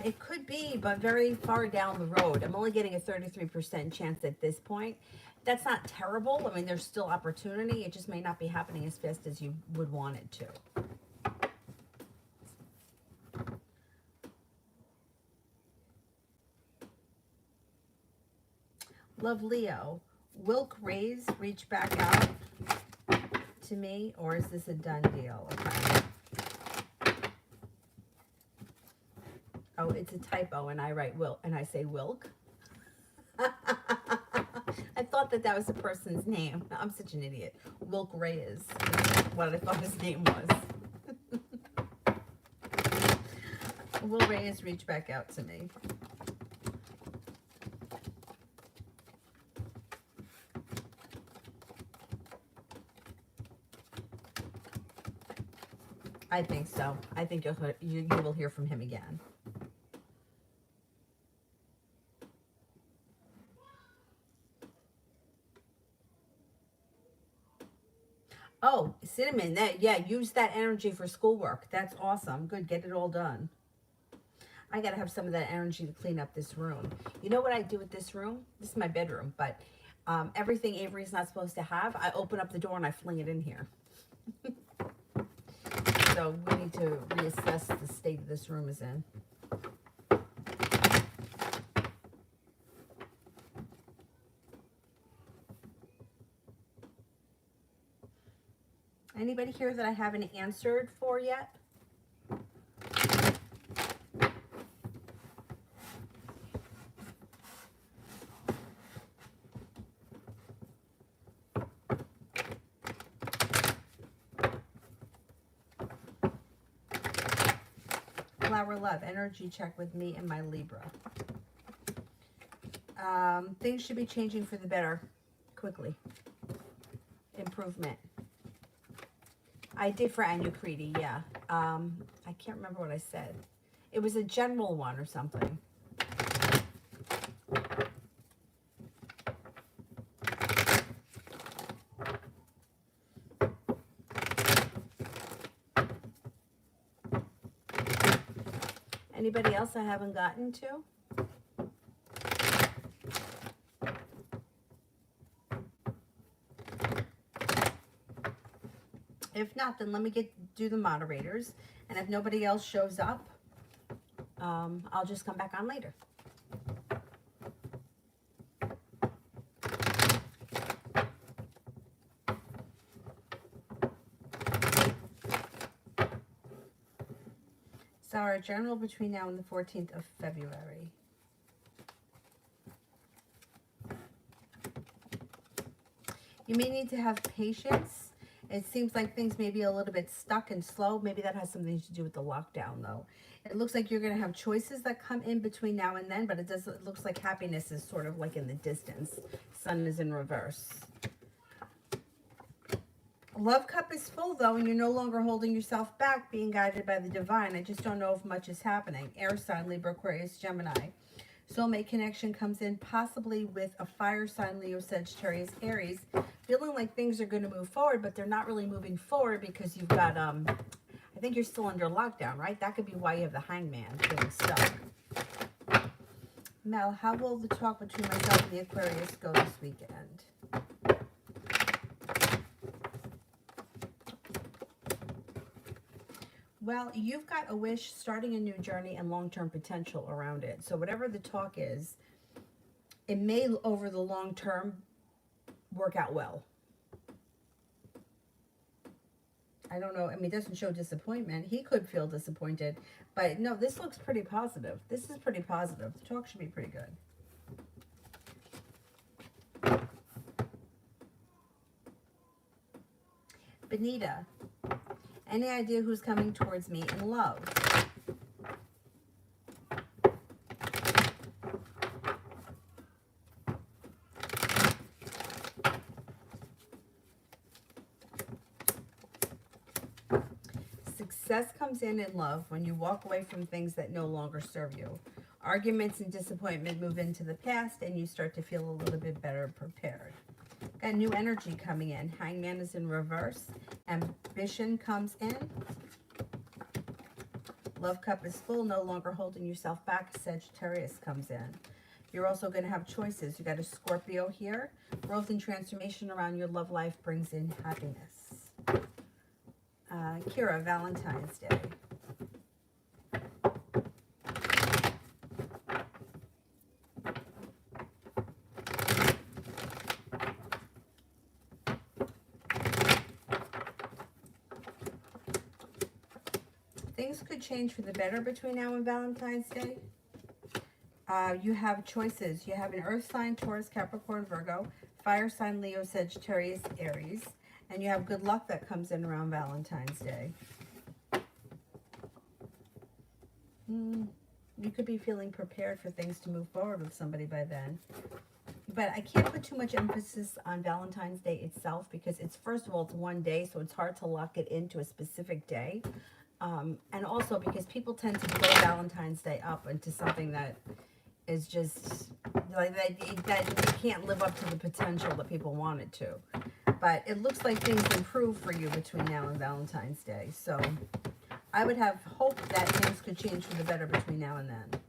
[SPEAKER 1] It could be, but very far down the road. I'm only getting a 33% chance at this point. That's not terrible. I mean, there's still opportunity. It just may not be happening as fast as you would want it to. Love, Leo. Wilk Rays reach back out to me, or is this a done deal? Okay. Oh, it's a typo, and I write Wilk, and I say Wilk. I thought that was a person's name. I'm such an idiot. Wilk Reyes, what I thought his name was. Will Reyes reach back out to me? I think so. I think you will hear from him again. Oh, Cinnamon, use that energy for schoolwork. That's awesome. Good, get it all done. I got to have some of that energy to clean up this room. You know what I do with this room? This is my bedroom, but everything Avery's not supposed to have, I open up the door and I fling it in here. So we need to reassess the state this room is in. Anybody here that I haven't answered for yet? Flower Love, energy check with me and my Libra. Things should be changing for the better quickly. Improvement. I did for Anukriti, yeah. I can't remember what I said. It was a general one or something. Anybody else I haven't gotten to? If not, then let me do the moderators. And if nobody else shows up, I'll just come back on later. So our journal between now and the 14th of February. You may need to have patience. It seems like things may be a little bit stuck and slow. Maybe that has something to do with the lockdown, though. It looks like you're going to have choices that come in between now and then, but it looks like happiness is sort of like in the distance. Sun is in reverse. Love cup is full, though, and you're no longer holding yourself back, being guided by the divine. I just don't know if much is happening. Air sign, Libra, Aquarius, Gemini. Soulmate connection comes in possibly with a fire sign, Leo, Sagittarius, Aries. Feeling like things are going to move forward, but they're not really moving forward because you've got, I think you're still under lockdown, right? That could be why you have the Hangman feeling stuck. Mel, how will the talk between myself and the Aquarius go this weekend? Well, you've got a wish, starting a new journey, and long-term potential around it. So whatever the talk is, it may, over the long term, work out well. I don't know. I mean, it doesn't show disappointment. He could feel disappointed. But no, this looks pretty positive. This is pretty positive. The talk should be pretty good. Benita. Any idea who's coming towards me in love? Success comes in love when you walk away from things that no longer serve you. Arguments and disappointment move into the past and you start to feel a little bit better prepared. Got new energy coming in. Hangman is in reverse. Ambition comes in. Love cup is full, no longer holding yourself back. Sagittarius comes in. You're also going to have choices. You got a Scorpio here. Growth and transformation around your love life brings in happiness. Kira, Valentine's Day. Things could change for the better between now and Valentine's Day. You have choices. You have an earth sign, Taurus, Capricorn, Virgo, fire sign, Leo, Sagittarius, Aries, and you have good luck that comes in around Valentine's Day. You could be feeling prepared for things to move forward with somebody by then. But I can't put too much emphasis on Valentine's Day itself because it's, first of all, it's one day, so it's hard to lock it into a specific day. And also because people tend to blow Valentine's Day up into something that is just like that it can't live up to the potential that people want it to. But it looks like things improve for you between now and Valentine's Day. So I would have hope that things could change for the better between now and then.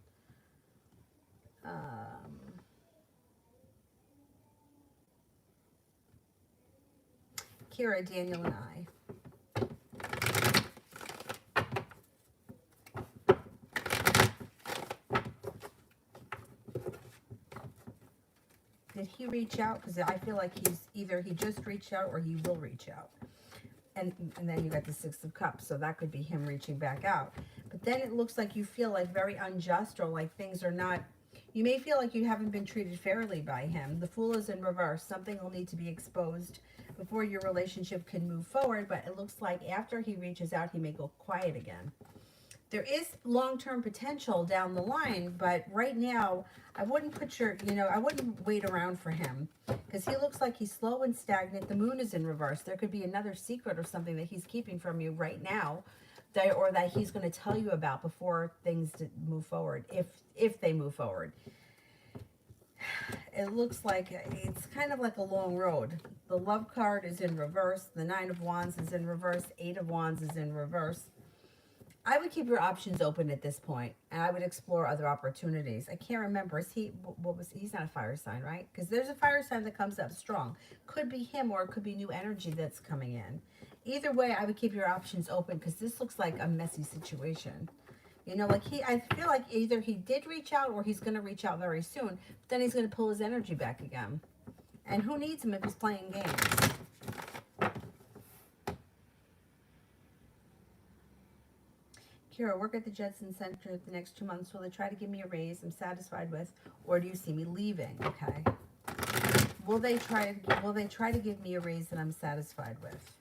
[SPEAKER 1] Kira, Daniel, and I. Did he reach out? Because I feel like he just reached out or he will reach out. And then you got the Six of Cups, so that could be him reaching back out. But then it looks like you feel like very unjust or like things are not, you may feel like you haven't been treated fairly by him. The Fool is in reverse. Something will need to be exposed before your relationship can move forward, but it looks like after he reaches out, he may go quiet again. There is long-term potential down the line, but right now, I wouldn't put I wouldn't wait around for him because he looks like he's slow and stagnant. The moon is in reverse. There could be another secret or something that he's keeping from you right now or that he's going to tell you about before things move forward, if they move forward. It looks like it's kind of like a long road. The Love card is in reverse. The Nine of Wands is in reverse. Eight of Wands is in reverse. I would keep your options open at this point, and I would explore other opportunities. I can't remember. Is he, what was, he's not a fire sign, right? Because there's a fire sign that comes up strong. Could be him, or it could be new energy that's coming in. Either way, I would keep your options open, because this looks like a messy situation. You know, like I feel like either he did reach out or he's going to reach out very soon, but then he's going to pull his energy back again. And who needs him if he's playing games? Kira, work at the Jetson Center the next 2 months. Will they try to give me a raise I'm satisfied with, or do you see me leaving? Okay. Will they try to give me a raise that I'm satisfied with?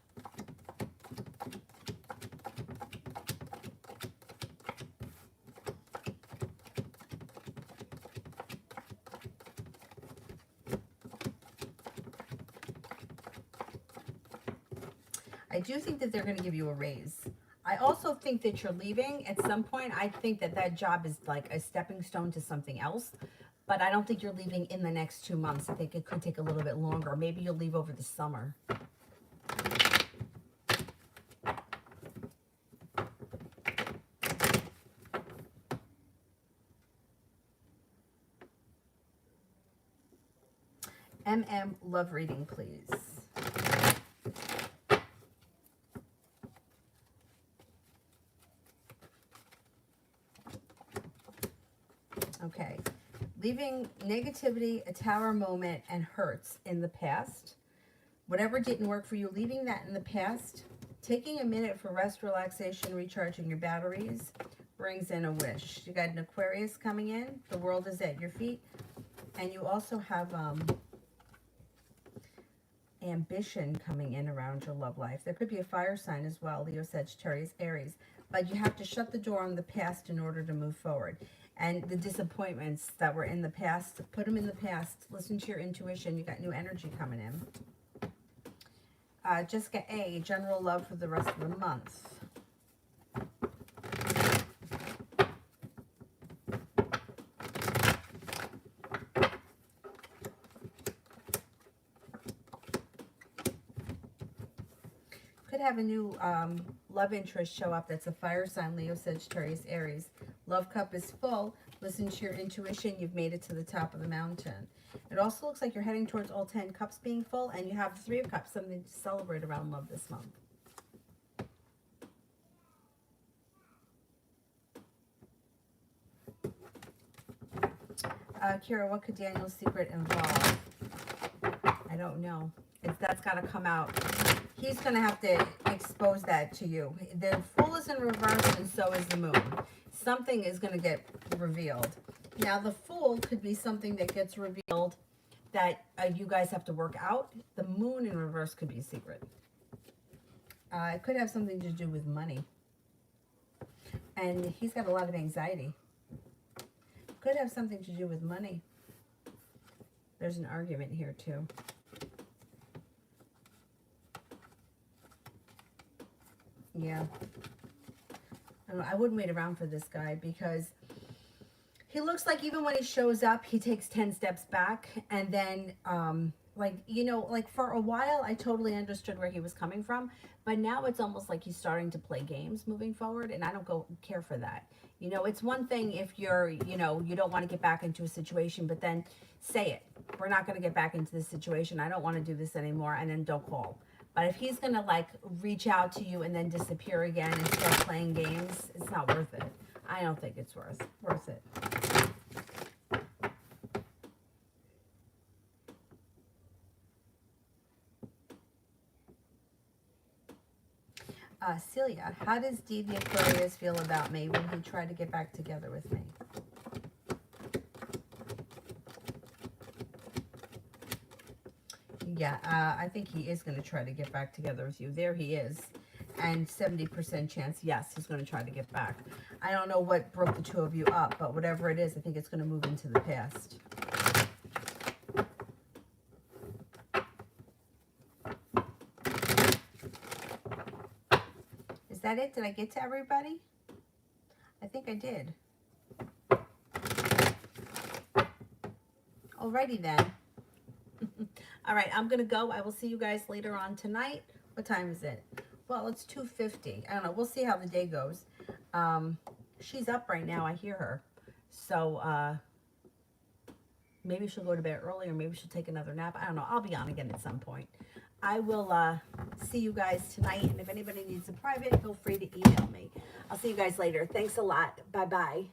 [SPEAKER 1] I do think that they're going to give you a raise. I also think that you're leaving at some point. I think that that job is like a stepping stone to something else, but I don't think you're leaving in the next 2 months. I think it could take a little bit longer. Maybe you'll leave over the summer. Love reading, please. Okay. Leaving negativity, a tower moment, and hurts in the past. Whatever didn't work for you, leaving that in the past. Taking a minute for rest, relaxation, recharging your batteries brings in a wish. You got an Aquarius coming in. The world is at your feet. And you also have ambition coming in around your love life. There could be a fire sign as well, Leo, Sagittarius, Aries. But you have to shut the door on the past in order to move forward. And the disappointments that were in the past, put them in the past. Listen to your intuition. You got new energy coming in. Jessica A, general love for the rest of the month. Could have a new love interest show up that's a fire sign, Leo, Sagittarius, Aries. Love cup is full. Listen to your intuition. You've made it to the top of the mountain. It also looks like you're heading towards all 10 cups being full, and you have 3 of cups, something to celebrate around love this month. Kira, what could Daniel's secret involve? I don't know. That's got to come out. He's going to have to expose that to you. The Fool is in reverse, and so is the Moon. Something is going to get revealed. Now, the Fool could be something that gets revealed that you guys have to work out. The Moon in reverse could be a secret. It could have something to do with money. And he's got a lot of anxiety. Could have something to do with money. There's an argument here, too. Yeah. I wouldn't wait around for this guy because he looks like even when he shows up, he takes 10 steps back. And then, like, you know, like for a while, I totally understood where he was coming from. But now it's almost like he's starting to play games moving forward. And I don't care for that. You know, it's one thing if you're, you know, you don't want to get back into a situation, but then say it. We're not going to get back into this situation. I don't want to do this anymore. And then don't call. But if he's going to, like, reach out to you and then disappear again and start playing games, it's not worth it. I don't think it's worth it. Celia, how does D the Aquarius feel about me when he tried to get back together with me? Yeah, I think he is going to try to get back together with you. There he is. And 70% chance, yes, he's going to try to get back. I don't know what broke the 2 of you up, but whatever it is, I think it's going to move into the past. Is that it? Did I get to everybody? I think I did. Alrighty then. All right, I'm going to go. I will see you guys later on tonight. What time is it? Well, it's 2:50. I don't know. We'll see how the day goes. She's up right now. I hear her. So maybe she'll go to bed early or maybe she'll take another nap. I don't know. I'll be on again at some point. I will see you guys tonight. And if anybody needs a private, feel free to email me. I'll see you guys later. Thanks a lot. Bye-bye.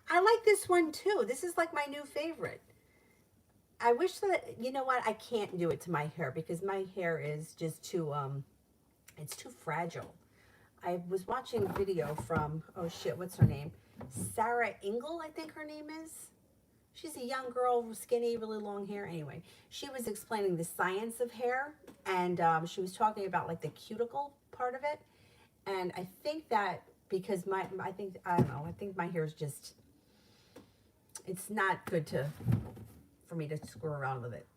[SPEAKER 1] I like this one too. This is like my new favorite. I wish that, you know what, I can't do it to my hair because my hair is just too, it's too fragile. I was watching a video from, oh shit, what's her name? Sarah Engel, I think her name is. She's a young girl, skinny, really long hair. Anyway, she was explaining the science of hair, and she was talking about like the cuticle part of it. And I think that because I don't know, I think my hair is just, it's not good for me to screw around with it.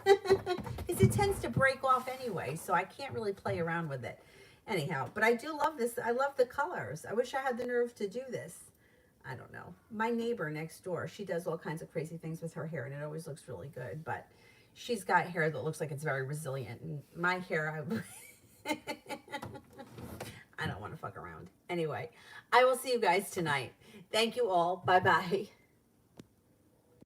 [SPEAKER 1] Because it tends to break off anyway, so I can't really play around with it. Anyhow, but I do love this. I love the colors. I wish I had the nerve to do this. I don't know. My neighbor next door, she does all kinds of crazy things with her hair, and it always looks really good. But she's got hair that looks like it's very resilient. And my hair, I don't want to fuck around. Anyway, I will see you guys tonight. Thank you all. Bye-bye.